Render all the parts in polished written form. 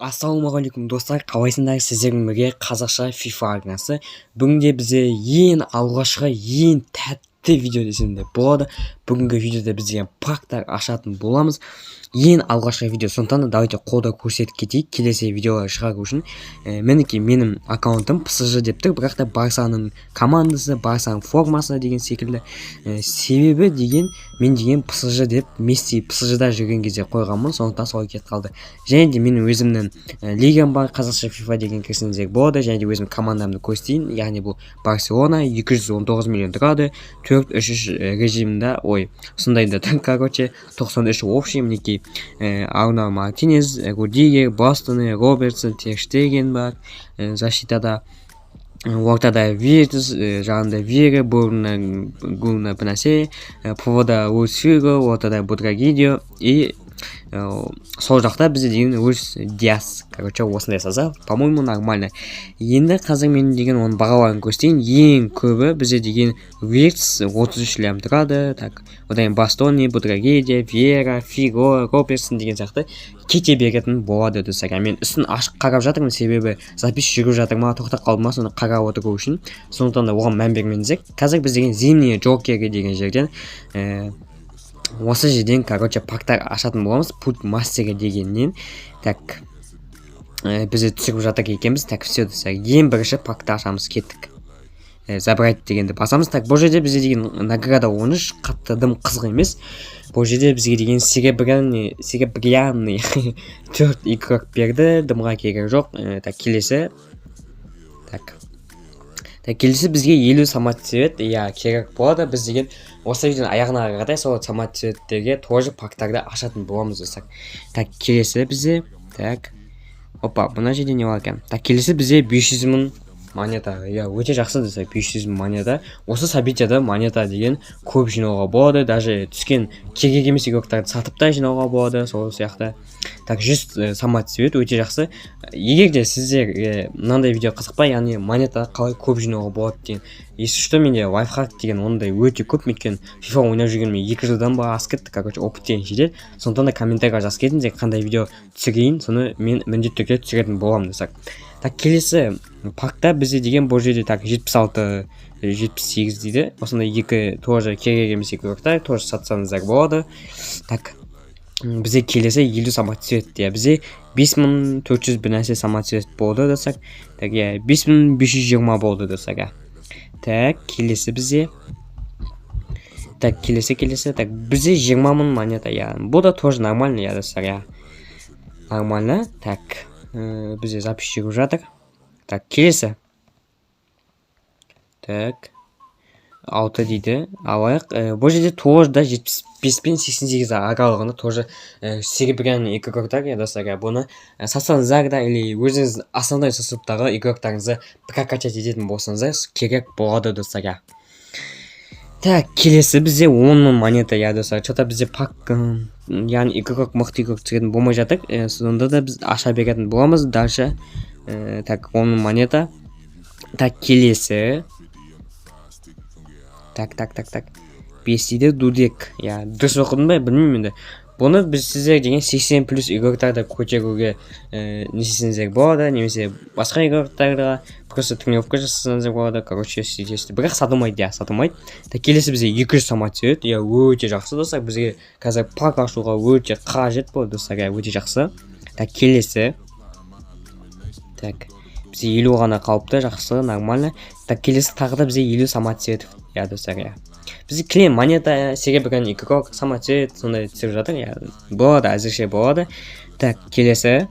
Ассалаумағалейкум достар, қалайсыңдар? Сіздермен бірге қазақша FIFA арнасы. Бүгінде бізде ең алғашқы, ең тәтті видео десем де болады. Бүгінгі видеода біз деген пактар ашатын боламыз. Ең алғашқы видео, сондықтан да давайте қолда көрсетіп кетейік. Келесі видеолар шығару үшін мінекей менің аккаунтым PSG деп тұр, бірақ та Барсаның командасы, Барсаның формасы деген секілді. Себебі деген мен деген PSG деп Месси PSG-да жүрген кезде қойғанмын, сондықтан солай кетіп қалды. Және де менің өзімнің лигам бар, қазақша FIFA деген кірсеңіздер болады, және де өзім командамды көрсетейін. Яғни бұл Барселона 219 миллион тұрады, 4-3-3 режимінде, сондай да тұр, короче, 93 общий, мінекей Арно Мартинез, Рудигер, Бостон, Робертсон, Тер Штеген бар, защитада ортада Виртус, жанында Вера, Гурна Панасе, повода Луис Фиго, ортада Будрагидио и сол жақта бізде деген Луис Диас. Короче, осындай саза, по-моему, нормально. Енді қазір мен деген оның бағаларын көрсетейін. Ең көбі бізде деген Виртс 33 лям тұрады. Так, одан Бастони, Будрагидио, Вера, Фиго, Робертсон деген сияқты кете беретін болады достар. Мен үстін ашық қарап жатырмын, себебі запись жүріп жатыр ма, тоқтап қалды ма, соны қарап отыру үшін. Сондықтан да оған мән бермеңіздер. Қазір біз деген зимний джокерге деген жерден осы жерден, короче, пактар ашатын боламыз. Пульт мастері дегеннен. Так, бізде түсіріп жатыр екенбіз. Так, все достар. Ең бірінші пакты ашамыз, кеттік. Забрать дегенді басамыз. Так, бұл жерде бізде деген награда 13, қатты дым қызық емес. Бұл жерде бізге деген серебряный 4 игрок берді, дымға керек жоқ. Так, келесі. Так, келесі бізге 50 самоцвет керек болады. Біз деген осы видеоның аяғына қарай сол самоцветтерге тоже пактарды ашатын боламыз достар. Так, келесі бізде. Так, опа, мына жерде не бар екен? Так, келесі бізде 500 мың монета. Өте жақсы достар, 500 мың монета. Осы событияда монета деген көп жинауға болады. Даже түскен керек емес игроктарды сатып та жинауға болады, сол сияқты. Так, 100 самоцвет өте жақсы. Егер де сіздер мынандай видео қызық па, яғни монета қалай көп жинауға болады деген, если что, менде лайфхак деген ондай өте көп, мекен FIFA ойнап жүргеніме 2 жылдан ба асып кетті, короче, опыттен жетеді. Сондықтан да комментарийға жазып кетіңіздер, қандай видео түсірейін, соны мен міндетті түрде түсіретін боламын десек. Так, келесі пакта бізде деген бұл жерде так 76-78 дейді. Осындай екі тоже керек емес игроктар, тоже сатсаңыздар болады. Так, бізде келесі 50 самоцвет. Бізде 5400 бір нәрсе самоцвет болды десек. Так, 5520 болды десек. Так, келесі бізде. Так, келесі. Так, бізде 20 мың монета. Бұл да тоже нормально, десек. Нормально. Так, бізде запись жүріп жатыр. Так, келесі. Так, 6 дейді. Алайық. Бұл жерде тоже да 75 пен 88 аралығында тоже серебряный игроктар, достар. Бұны сатсаңыздар да, или өзіңіз основной состав игроктарыңызды прокачать ететін болсаңыздар керек болады, достар. Так, келесі бізде 10 мың монета, достар. Что-то бізде пак, яғни игрок мықты игрок түсіретін болмай жатыр. Сонда да біз аша беретін боламыз. Дальше, так, 10 мың монета. Так, келесі. Так. 5 дейді Дудек. Дұрыс оқыдым ба, білмеймін енді. Бұны біз сіздер деген 80 плюс игроктарды көтеруге несесіңіздер болады, немесе басқа игроктарға просто тренировка жасасаңыздар болады. Короче, сөйтесіздер. Бірақ сатылмайды, сатылмайды. Так, келесі бізде 200 самоцвет. Өте жақсы достар. Бізге қазір пак ашуға өте қажет болды достар. Өте жақсы. Так, келесі. Так, бізде 50 ғана қалыпты, жақсы, нормально. Так, келесі тағы да бізде 50 самоцвет. Достар. Бізде клем монета, серебряный игрок, самоцвет, сондай түсіріп жатыр. Болады, әзірше болады. Так, келесі.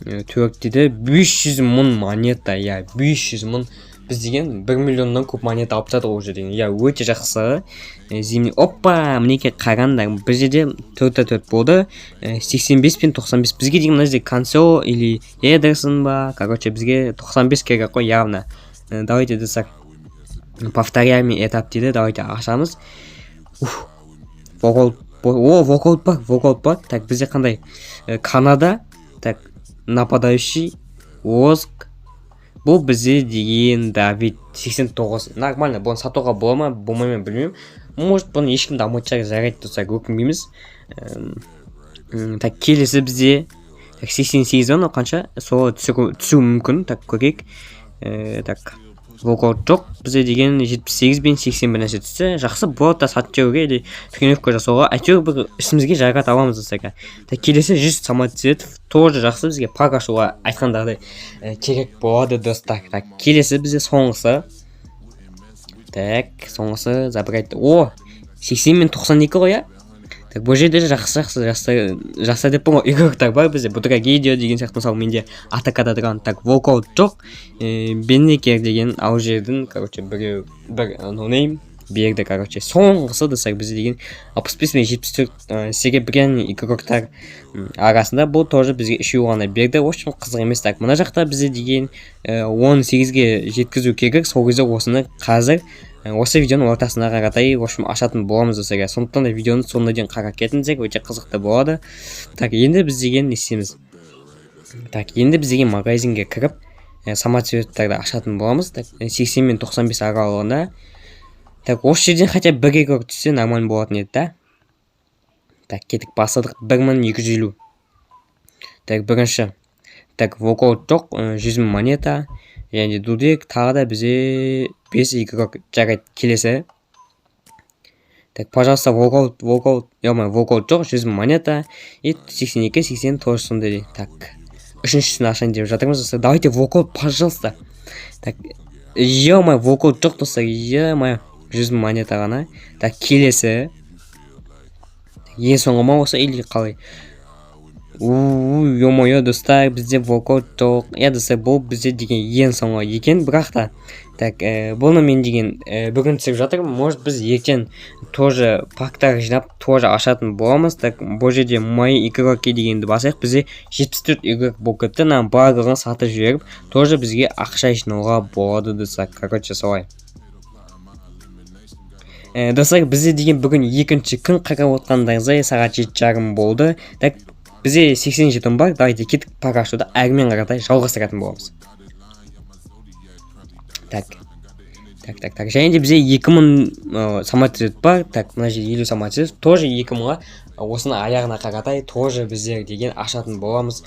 4 дейді, 500 мың монета. 500 мың. Біз деген 1 миллионнан көп монета алып жатыр ол жерден. Өте жақсы. Зимний. Опа, мінеке қараңдар. Біз жерде 4-4 болды. 85 пен 95. Бізге деген мына жерде Канцело или Эдерсон ба. Короче, бізге 95 керек қой, явно. Давайте десек. Повторяем этап дейді. Давайте ашамыз. Вокаут пак. Так, бізде қандай? Канада. Так, нападающий. Оск. Бұл бізде деген Давид 89. Нормально, бұны сатуға бола ма, болмаймен білмеймін. Может, бұны ешкімді алмайтшағы жарайды тұрса өкінбейміз. Так, келесі бізде Так 88 оны қанша? Сол түсу мүмкін. Так көрейік. Так волкаут жоқ. Бізде деген 78 бен 80 бір нәрсе түссе, жақсы болады да сатып жеуге или тренировка жасауға. Әйтеуір бір ішімізге жайға табамыз десек. Так келесі 100 самоцвет тоже жақсы бізге пак ашуға айтқандағыдай керек болады достар. Так келесі бізде соңғысы. Так соңғысы забрать. О, 80 мен 92 ғой, а? Так бұл жерде жақсы деп бұл игроктар бар бізде. Бұдыра гейдио деген сияқты мысалы менде атакада тұрған. Так волкаут жоқ. Беннекер деген ау жердің, короче, бір нонейм берді, короче. Соңғысы десек бізде деген 65 мен 74 серебрян игроктар арасында бұл тоже бізге үшеу ғана берді. В общем, қызық емес. Так мына жақта бізде деген 18-ге жеткізу керек. Сол кезде осыны қазір осы видеоның ортасына қаратай, в общем, ашатын боламыз десек. Сондықтан да видеоны соңына дейін қарап кетіңіздер, өте қызықты болады. Так, енді біз деген не істейміз? Так, енді біз деген магазинге кіріп, самоцветтерді ашатын боламыз. Так, 80 мен 95 аралығында. Так, осы жерден хотя бір игрок түссе нормально болатын еді, да? Так, кетік басадық 1250. Так, бірінші. Так, волкаут жоқ, 100 000 монета. Және дудек тағы да бізе 5 игрок жарайды. Келесі. Так, пожалуйста, волкаут жоқ, 100 000 монета. И 82, 80 тоже сондай. Так, үшіншісін ашайын деп жатырмыз. Давайте волкаут, пожалуйста. Так, волкаут жоқ достар, 100 000 монета ғана. Так, келесі. Ең соңғы ма осы или қалай? Ё-моё, достар, бізде волкаут жоқ. Достар, бұл бізде деген ең соңғы екен, бірақ та. Так, бұны мен деген бүгін түсіп жатыр. Может, біз ертең тоже пактар жинап, тоже ашатын боламыз. Так, бұл жерде мои игроки дегенді басайық. Бізде 74 игрок болып кетті. Барлығын сатып жіберіп, тоже бізге ақша жинауға болады достар. Короче, солай. Достар, бізде деген бүгін екінші күн қарап отқандарыңыздай сағат 7:30 болды. Так, бізде 80 жетон бар. Давайте кетіп пак ашуды әрмен қаратай жалғастыратын боламыз. Так. Және де бізде 2000 самоцвет бар. Так, мына жерде 50 самоцвет. Тоже 2000-ға осыны аяғына қаратай тоже біздер деген ашатын боламыз.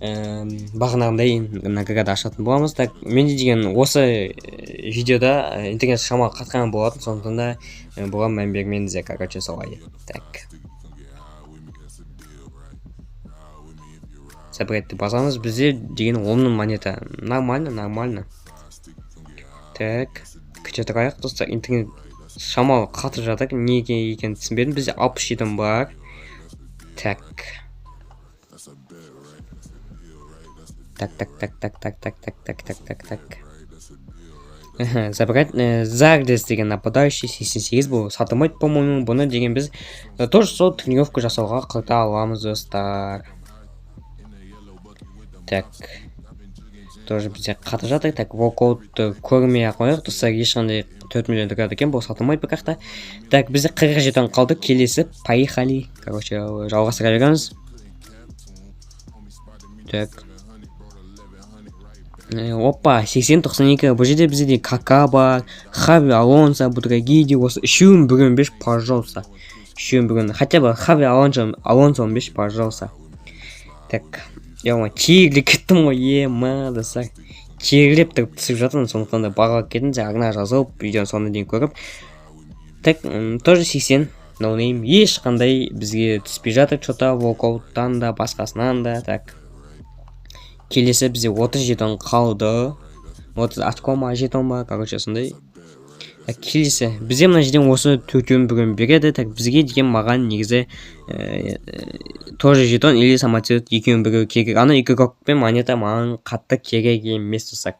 Бағынағындай награда ашатын боламыз. Так, менде деген осы видеода интернет шамалы қатқан болатын, сондықтан да бұған мән бермеңіздер, короче, солай. Так. Забретті басамыз, бізде деген 10 000 монета. Нормально. Так, күте тұрайық, достар, интернет шамалы қатып жатыр, неге екен түсінбедім. Бізде 60 жетон бар. Так. Забрать Зардес деген нападающий 88 бұл сатылмайды, по-моему. Бұны деген біз тоже сол тренировка жасауға қырта аламыз, достар. Так, тоже бізде қатып жатыр. Так, волкаутты көрмей қойық, достар, ешқандай 4 миллион тұрады екен, бұл сатылмайды бақақта. Так, бізде 40 жетон қалды. Келесі, поехали. Короче, жалғастыра береміз. Так. Опа, 80-92. Бұл жерде бізде Кака бар, Хави Алонсо, Будыра гейдио, осы үшеуін бүгін беш, пожалуйста. Үшеуін бүгін. Хотя бы Хави Алонсо беш, пожалуйста. Так, чирлі кеттім ғой, достар. Чирлеп тұрып түсіп жатырмын, сондықтан да баға кетіңіздер, ағына жазылып, видеоны соңына дейін көріп. Так, тоже 80. Ноунейм ешқандай бізге түспей жатыр, что-то волкауттан да, басқасынан да. Так. Келесі бізде 30 жетон қалды. 30 очко ма, жетон ба, короче, сондай. Так, келесі. Бізде мына жерден осы төртеуін бүгін береді. Так, бізге деген маған негізі тоже жетон или самоцвет екеуін беру керек. Ана игрокпен монета маған қатты керек емес достар.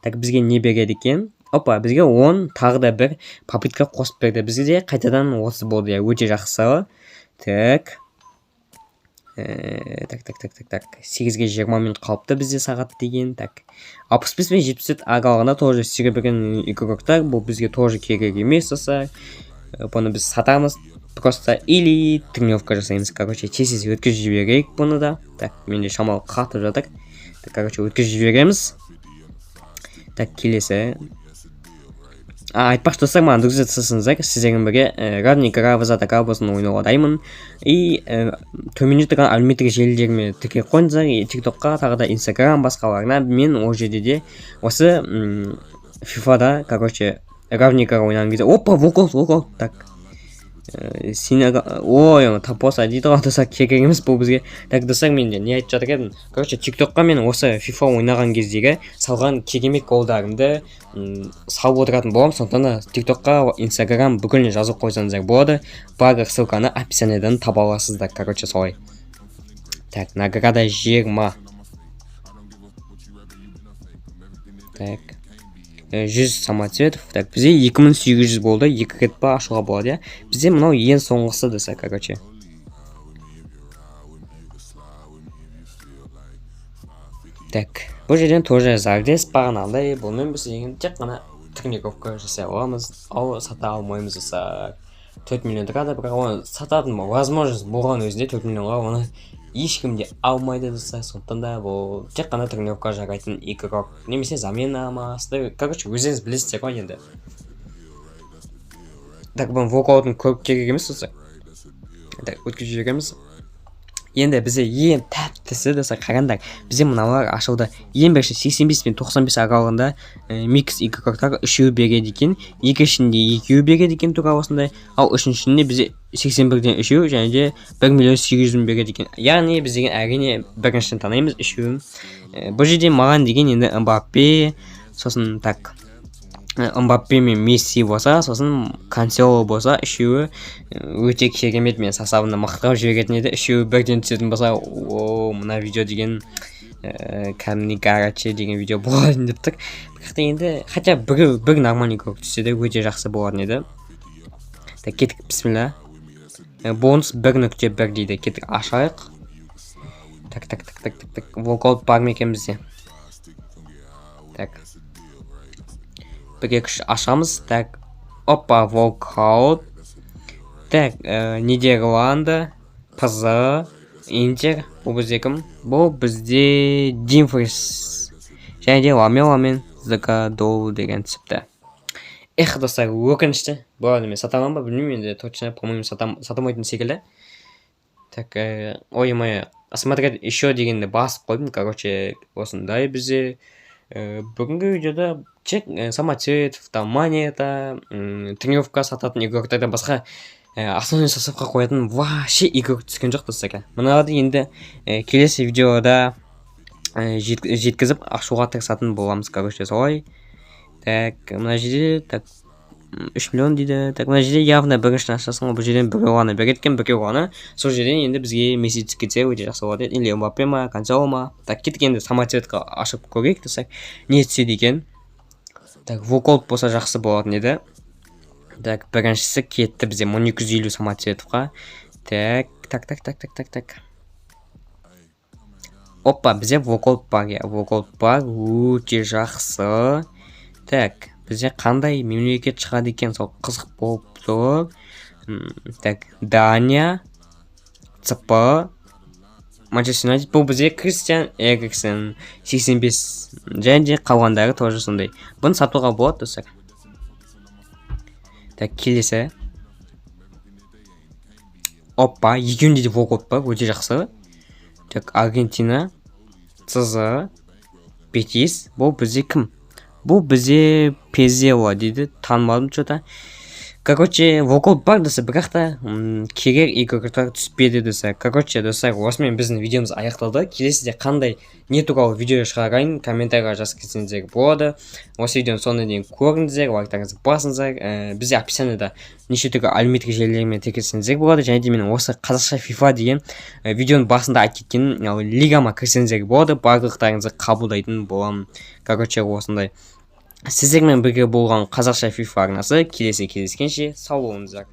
Так, бізге не береді екен? Опа, бізге 10 тағы да бір попытка қосып берді. Бізге де қайтадан 30 болды. Өте жақсы. Так. Так. 8-ге 20 минут қалыпты бізде сағат деген. Так. 65 мен 70 аралығында тоже серебрян игроктар. Бұл бізге тоже керек емес достар. Бұны біз сатамыз. Просто или тренировка жасаймыз. Короче, тез өткізіп жіберейік бұны да. Так, менде шамалы қатып жатыр. Так, короче, өткізіп жібереміз. Так, келесі. айтпақшы достар, маған дүрзетсізсіңіздер, сіздермен бірге Равникаға вазата кабосын ойнауға дайынмын. И төменде тұрған әлеуметтік желілеріме тіркеліп қойыңыздар, тиктокқа, тағы да инстаграм басқаларына. Мен ол жерде де осы фифада, короче, Равникаға ойнаған кезде, опа, вокал, так. Ой, тапоса дейді ғой, достар, керек емес бұл бізге. Так, достар, мен не айтып жатыр едім. Короче, тиктокқа мен осы FIFA ойнаған кездегі салған керемет голдарымды салып отыратын боламын. Сондықтан да тиктокқа, инстаграм бүкіліне жазып қойсаңыздар болады. Барлық ссылканы описаниедан таба аласыздар. Короче, солай. Так, награда 20. Так. 100 самоцветов. Так, бізде 2800 болды. 2 рет па ашуға болады, я. Бізде мынау ең соңғысы десе, короче. Так, бұл жерден тоже зардес бағанағыдай. Бұнымен біз деген тек қана тренировка жасай аламыз. Ал сата алмаймыз десе. 4 миллион тұрады, бірақ оны сататын возможность болған өзінде 4 миллионға оны ешкімде алмайды десе. Сондықтан да бұл тек қана тренировка жарайтын игрок. Немесе замена ма, короче, өзіңіз білесіздер ғой енді. Так, бұл вокаутын көп керек емес десе. Так, өткізіп жүреміз. Енді бізде ең тәптісі десе қараңдар. Бізде мыналар ашылды. Ең бірінші 85 пен 95 аралығында микс игроктар үшеуі береді екен. Екіншінде екеуі береді екен тура осындай. Ал үшіншісінде бізде 81-ден үшеу және де 1 миллион 800 береді екен. Яғни біз деген әрине біріншіден танаймыз үшеуін. Бұл жерде маған деген енді Мбаппе, сосын так. Мбаппе мен Месси болса, сосын Кансело болса, үшеуі өте керемет, мен сасабында мақтап жіберетін еді. Үшеуі бірден түсетін болса, мына видео деген кәдімгі гараче деген видео болатын деп тұр. Бірақ енді хотя бір нормальный игрок түссе де өте жақсы болатын еді. Так, кеттік, бисмилля. Бонус 1.1 дейді. Кеттік, ашайық. Так. Волкаут бар ма екен бізде? Так. Бірге күш ашамыз. Так, опа, волкаут. Так, Нидерланды, ПЗ, Интер. Бұл бізде кім? Бұл бізде Димфрис. Және де Ламеламен Закадол деген түсіпті. Достар, өкінішті. Бұл әлі мен сатамам ба? Білмеймін енді, точно, по-моему, сатамайтын секілді. Так, ой-май, смотреть еще дегенде басып қойдым. Короче, осындай бізде бүгінгі видеода чек самоцветов, там монета, тренировка сататын игроктардан басқа основной составқа қоятын вообще игрок түскен жоқ достар. Мынады енді келесі видеода жеткізіп ашуға тырысатын боламыз, короче, солай. Так, мына жерде, так, 3 миллион дейді. Так, мына жерде явно біріншін ашасың, бұл жерден бір оғаны береткен, бір оғаны. Сол жерден енді бізге Месси түсіп кетсе өте жақсы болады. Или Мбаппе ма, Кансело ма. Так, кеттік енді самоцветқа ашып көрейік десек. Не түседі екен? Так, вокаут болса жақсы болатын еді. Так, біріншісі кетті бізде 1250 самоцветовқа. Так. Опа, бізде вокаут бар, я. Вокаут бар, өте жақсы. Так, бізде қандай мемлекет шығады екен, сол қызық болып тұр. Так, Дания, ЦП, Манчестер Юнайтед. Бұл бізде Кристиан Эриксен 85. Және де қалғандары тоже сондай. Бұны сатуға болады достар. Так, келесі. Опа, екеуінде де вокаут бар, өте жақсы. Так, Аргентина, ЦЗ, Бетис. Бұл бізде кім? Бұл бізде Пезело дейді, танымадым что-то. Короче, вокаут бар десе, бірақ та керек игроктар түспеді десе. Короче, достар, осымен біздің видеомыз аяқталды. Келесіде қандай не туралы видео шығарайын, комментарийға жазып кетсеңіздер болады. Осы видеоны соңына дейін көріңіздер, лайктарыңызды басыңыздар. Бізде описаниеда неше түрлі әлеуметтік желілермен тіркелсеңіздер болады. Және де менің осы қазақша FIFA деген видеоның басында айтып кеткен лигама кірсеңіздер болады. Барлықтарыңызды қабылдайтын боламын. Короче, осындай. Сіздермен бірге болған қазақша FIFA арнасы келесі кездескенше сау болыңыздар.